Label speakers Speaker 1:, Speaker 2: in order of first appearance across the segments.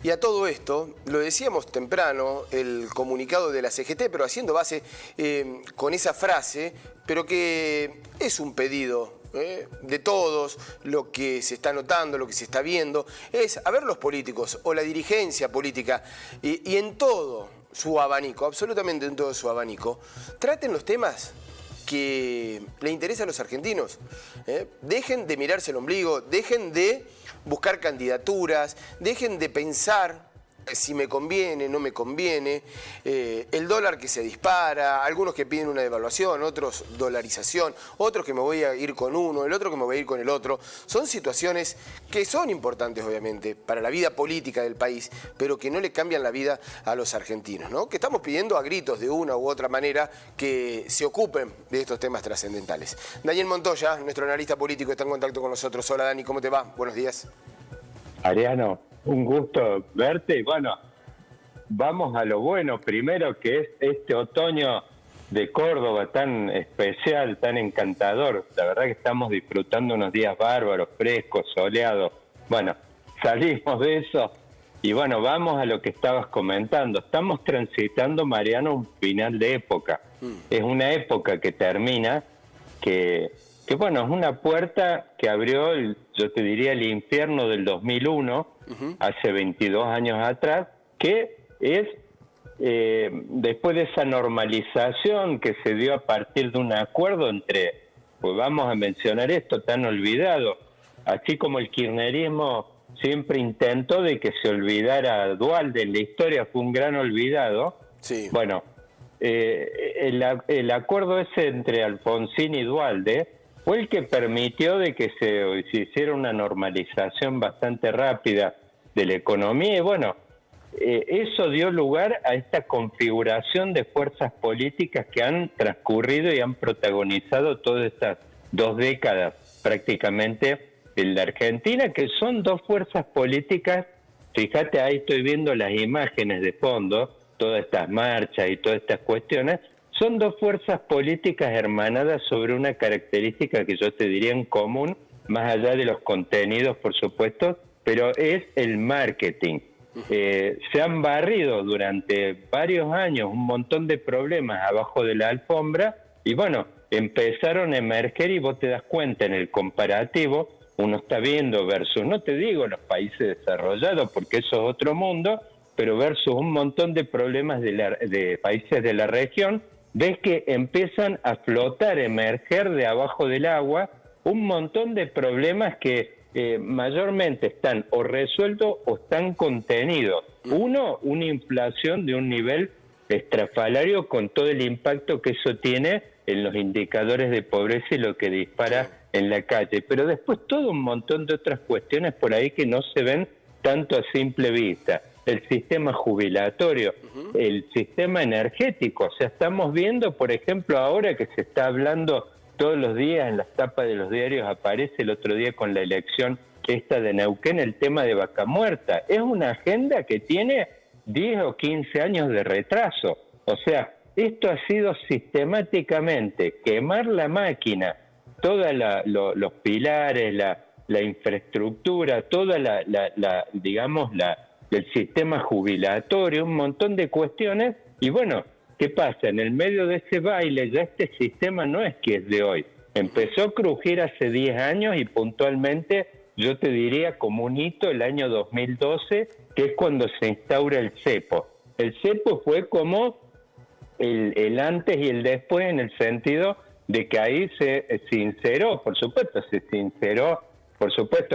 Speaker 1: Y a todo esto, lo decíamos temprano, el comunicado de la CGT, pero haciendo base con esa frase, pero que es un pedido de todos, lo que se está notando, lo que se está viendo, es a ver los políticos o la dirigencia política y en todo su abanico, absolutamente en todo su abanico, traten los temas que le interesan a los argentinos. Dejen de mirarse el ombligo, dejen de buscar candidaturas, dejen de pensar si me conviene, no me conviene, el dólar que se dispara, algunos que piden una devaluación, otros dolarización, otros que me voy a ir con uno, el otro que me voy a ir con el otro. Son situaciones que son importantes, obviamente, para la vida política del país, pero que no le cambian la vida a los argentinos, ¿no? Que estamos pidiendo a gritos de una u otra manera que se ocupen de estos temas trascendentales. Daniel Montoya, nuestro analista político, está en contacto con nosotros. Hola Dani, ¿cómo te va? Buenos días.
Speaker 2: Ariano, un gusto verte y bueno, vamos a lo bueno primero, que es este otoño de Córdoba tan especial, tan encantador. La verdad que estamos disfrutando unos días bárbaros, frescos, soleados. Bueno, salimos de eso y bueno, vamos a lo que estabas comentando. Estamos transitando, Mariano, un final de época. Es una época que termina, que bueno, es una puerta que abrió, yo te diría, el infierno del 2001, hace 22 años atrás, que es después de esa normalización que se dio a partir de un acuerdo entre, pues vamos a mencionar esto, tan olvidado, así como el kirchnerismo siempre intentó de que se olvidara Duhalde en la historia, fue un gran olvidado. Sí. Bueno, el acuerdo ese entre Alfonsín y Duhalde fue el que permitió de que se hiciera una normalización bastante rápida de la economía y bueno, eso dio lugar a esta configuración de fuerzas políticas que han transcurrido y han protagonizado todas estas 2 décadas prácticamente en la Argentina, que son 2 fuerzas políticas. Fíjate, ahí estoy viendo las imágenes de fondo, todas estas marchas y todas estas cuestiones. Son 2 fuerzas políticas hermanadas sobre una característica que yo te diría en común, más allá de los contenidos, por supuesto, pero es el marketing. Se han barrido durante varios años un montón de problemas abajo de la alfombra y bueno, empezaron a emerger y vos te das cuenta en el comparativo, uno está viendo versus, no te digo los países desarrollados porque eso es otro mundo, pero versus un montón de problemas de países de la región, ves que empiezan a flotar, emerger de abajo del agua un montón de problemas que mayormente están o resueltos o están contenidos. Uno, una inflación de un nivel estrafalario con todo el impacto que eso tiene en los indicadores de pobreza y lo que dispara en la calle. Pero después todo un montón de otras cuestiones por ahí que no se ven tanto a simple vista. El sistema jubilatorio, el sistema energético. O sea, estamos viendo, por ejemplo, ahora que se está hablando todos los días en las tapas de los diarios, aparece el otro día con la elección esta de Neuquén, el tema de Vaca Muerta. Es una agenda que tiene 10 o 15 años de retraso. O sea, esto ha sido sistemáticamente quemar la máquina, todos los pilares, la infraestructura, toda el sistema jubilatorio, un montón de cuestiones, y bueno, ¿qué pasa? En el medio de ese baile ya este sistema no es que es de hoy, empezó a crujir hace 10 años y puntualmente yo te diría como un hito el año 2012, que es cuando se instaura el cepo. El cepo fue como el antes y el después en el sentido de que ahí se sinceró, por supuesto,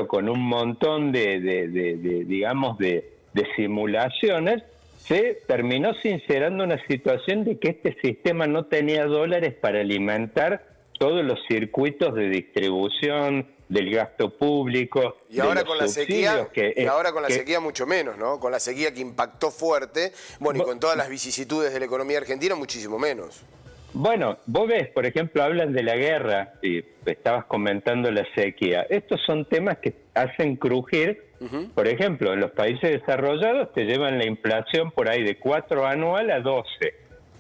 Speaker 2: con un montón de simulaciones, se terminó sincerando una situación de que este sistema no tenía dólares para alimentar todos los circuitos de distribución del gasto público.
Speaker 1: Y ahora con la sequía, sequía mucho menos, ¿no? Con la sequía que impactó fuerte, bueno, y con todas las vicisitudes de la economía argentina, muchísimo menos.
Speaker 2: Bueno, vos ves, por ejemplo, hablan de la guerra y estabas comentando la sequía. Estos son temas que hacen crujir, por ejemplo, en los países desarrollados te llevan la inflación por ahí de 4 anual a 12,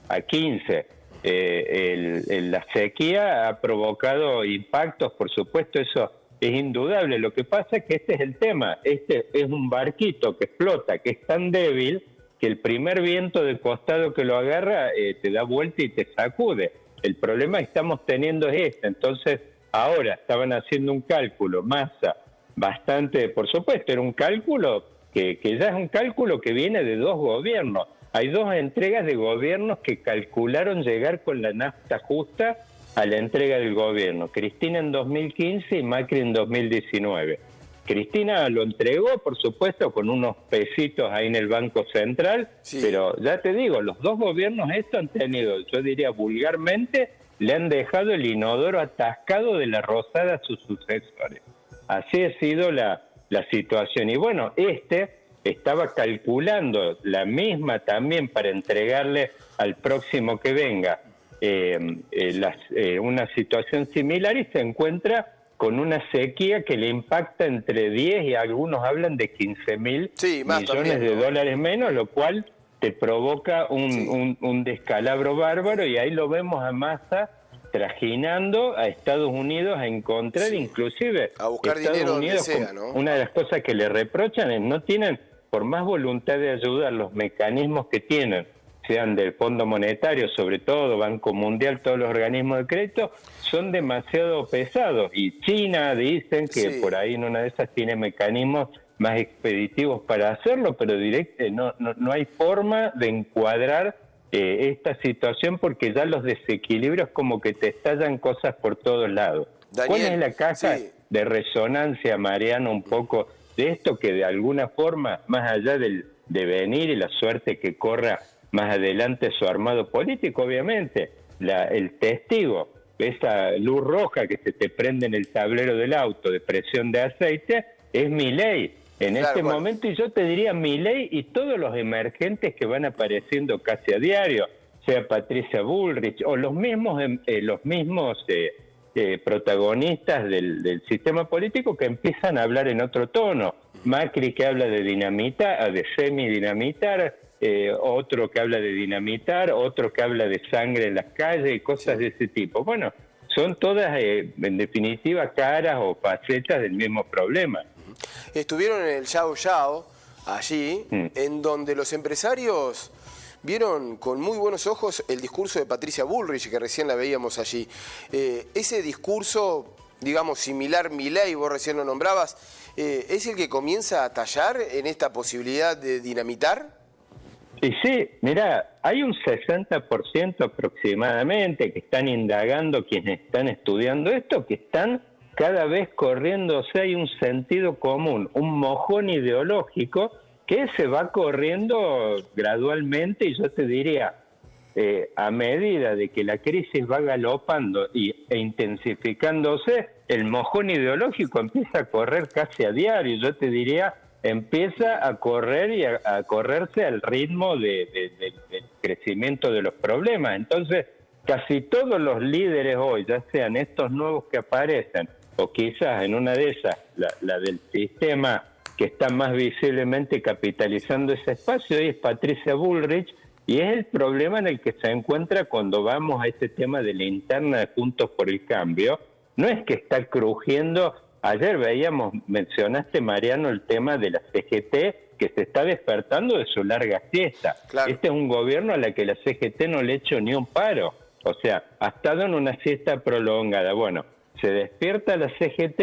Speaker 2: a 15. La sequía ha provocado impactos, por supuesto, eso es indudable. Lo que pasa es que este es el tema. Este es un barquito que flota, que es tan débil que el primer viento de costado que lo agarra te da vuelta y te sacude. El problema que estamos teniendo es este. Entonces, ahora estaban haciendo un cálculo, Massa, bastante, por supuesto, era un cálculo que ya es un cálculo que viene de dos gobiernos. Hay dos entregas de gobiernos que calcularon llegar con la nafta justa a la entrega del gobierno. Cristina en 2015 y Macri en 2019. Cristina lo entregó, por supuesto, con unos pesitos ahí en el Banco Central, sí. Pero ya te digo, los dos gobiernos esto han tenido, yo diría vulgarmente, le han dejado el inodoro atascado de la rosada a sus sucesores. Así ha sido la situación. Y bueno, estaba calculando la misma también para entregarle al próximo que venga una situación similar y se encuentra con una sequía que le impacta entre 10 y algunos hablan de 15.000 millones de dólares menos, lo cual te provoca un descalabro bárbaro, y ahí lo vemos a Massa trajinando a Estados Unidos a encontrar, inclusive
Speaker 1: a buscar
Speaker 2: Estados
Speaker 1: dinero
Speaker 2: Unidos,
Speaker 1: donde sea, ¿no?
Speaker 2: Una de las cosas que le reprochan es no tienen, por más voluntad de ayudar, los mecanismos que tienen, sean del Fondo Monetario, sobre todo Banco Mundial, todos los organismos de crédito, son demasiado pesados. Y China dicen que por ahí en una de esas tiene mecanismos más expeditivos para hacerlo, pero no hay forma de encuadrar esta situación, porque ya los desequilibrios como que te estallan cosas por todos lados. Daniel, ¿cuál es la caja de resonancia, Mariano, un poco de esto que de alguna forma, más allá del devenir y la suerte que corra más adelante su armado político, obviamente, el testigo, esa luz roja que se te prende en el tablero del auto de presión de aceite, es Milei en este momento, y yo te diría Milei y todos los emergentes que van apareciendo casi a diario, sea Patricia Bullrich o los mismos protagonistas del sistema político que empiezan a hablar en otro tono. Macri, que habla de dinamitar, de semidinamitar, otro que habla de dinamitar, otro que habla de sangre en las calles y cosas de ese tipo. Bueno, son todas, en definitiva, caras o facetas del mismo problema.
Speaker 1: Estuvieron en el Yao Yao, allí, en donde los empresarios vieron con muy buenos ojos el discurso de Patricia Bullrich, que recién la veíamos allí. Ese discurso, digamos, similar Milei, vos recién lo nombrabas, ¿es el que comienza a tallar en esta posibilidad de dinamitar?
Speaker 2: Y sí, mirá, hay un 60% aproximadamente que están indagando, quienes están estudiando esto, que están cada vez corriendo, o sea, hay un sentido común, un mojón ideológico que se va corriendo gradualmente, y yo te diría, a medida de que la crisis va galopando e intensificándose, el mojón ideológico empieza a correr casi a diario, yo te diría, empieza a correr y a correrse al ritmo del crecimiento de los problemas. Entonces, casi todos los líderes hoy, ya sean estos nuevos que aparecen, o quizás en una de esas, la del sistema que está más visiblemente capitalizando ese espacio, hoy es Patricia Bullrich, y es el problema en el que se encuentra cuando vamos a este tema de la interna de Juntos por el Cambio. No es que está crujiendo. Ayer veíamos, mencionaste, Mariano, el tema de la CGT, que se está despertando de su larga siesta. Claro. Este es un gobierno a la que la CGT no le ha hecho ni un paro. O sea, ha estado en una siesta prolongada. Bueno, se despierta la CGT,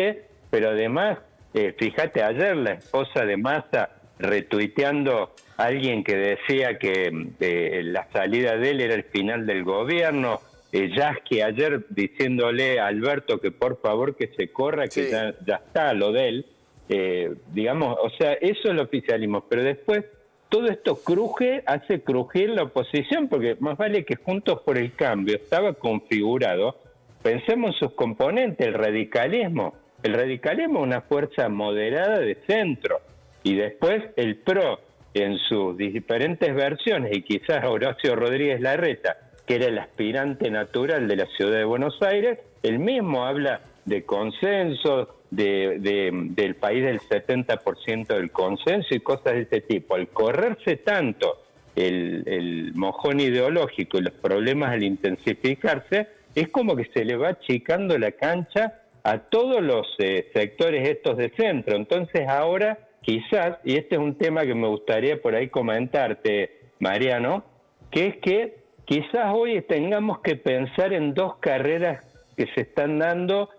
Speaker 2: pero además, fíjate, ayer la esposa de Massa retuiteando a alguien que decía que la salida de él era el final del gobierno, Yasky ayer diciéndole a Alberto que por favor que se corra, que ya está lo de él, digamos, o sea, eso es el oficialismo, pero después todo esto cruje, hace crujir la oposición, porque más vale que Juntos por el Cambio estaba configurado, pensemos en sus componentes, el radicalismo es una fuerza moderada de centro, y después el PRO en sus diferentes versiones, y quizás Horacio Rodríguez Larreta, que era el aspirante natural de la ciudad de Buenos Aires, él mismo habla de consenso, del país del 70% del consenso y cosas de ese tipo. Al correrse tanto el mojón ideológico y los problemas al intensificarse, es como que se le va achicando la cancha a todos los sectores estos de centro. Entonces ahora quizás, y este es un tema que me gustaría por ahí comentarte, Mariano, que es que quizás hoy tengamos que pensar en dos carreras que se están dando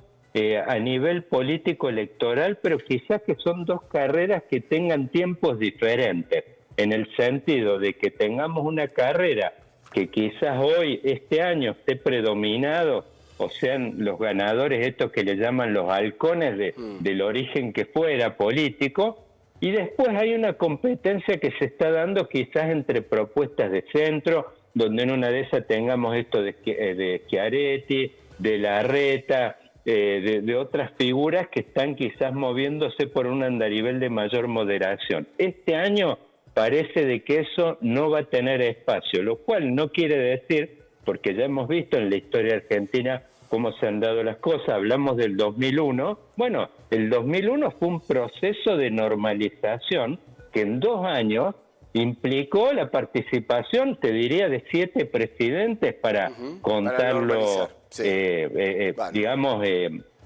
Speaker 2: a nivel político electoral, pero quizás que son dos carreras que tengan tiempos diferentes, en el sentido de que tengamos una carrera que quizás hoy, este año, esté predominado, o sean los ganadores estos que le llaman los halcones del origen que fuera político, y después hay una competencia que se está dando quizás entre propuestas de centro, donde en una de esas tengamos esto de Schiaretti, de Larreta, de otras figuras que están quizás moviéndose por un andarivel de mayor moderación. Este año parece de que eso no va a tener espacio, lo cual no quiere decir, porque ya hemos visto en la historia argentina cómo se han dado las cosas, hablamos del 2001, bueno, el 2001 fue un proceso de normalización que en 2 años implicó la participación, te diría, de 7 presidentes para contarlo, para digamos,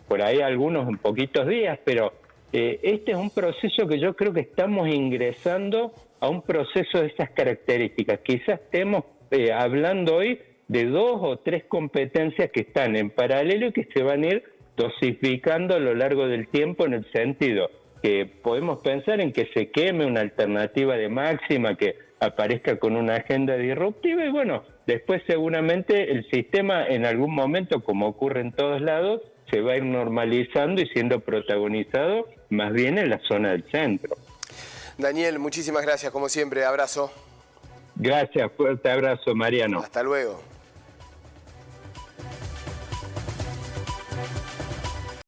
Speaker 2: por ahí algunos en poquitos días, pero este es un proceso que yo creo que estamos ingresando a un proceso de esas características. Quizás estemos hablando hoy de 2 o 3 competencias que están en paralelo y que se van a ir dosificando a lo largo del tiempo, en el sentido que podemos pensar en que se queme una alternativa de Máxima, que aparezca con una agenda disruptiva, y bueno, después seguramente el sistema en algún momento, como ocurre en todos lados, se va a ir normalizando y siendo protagonizado más bien en la zona del centro.
Speaker 1: Daniel, muchísimas gracias, como siempre, abrazo.
Speaker 2: Gracias, fuerte abrazo, Mariano.
Speaker 1: Hasta luego.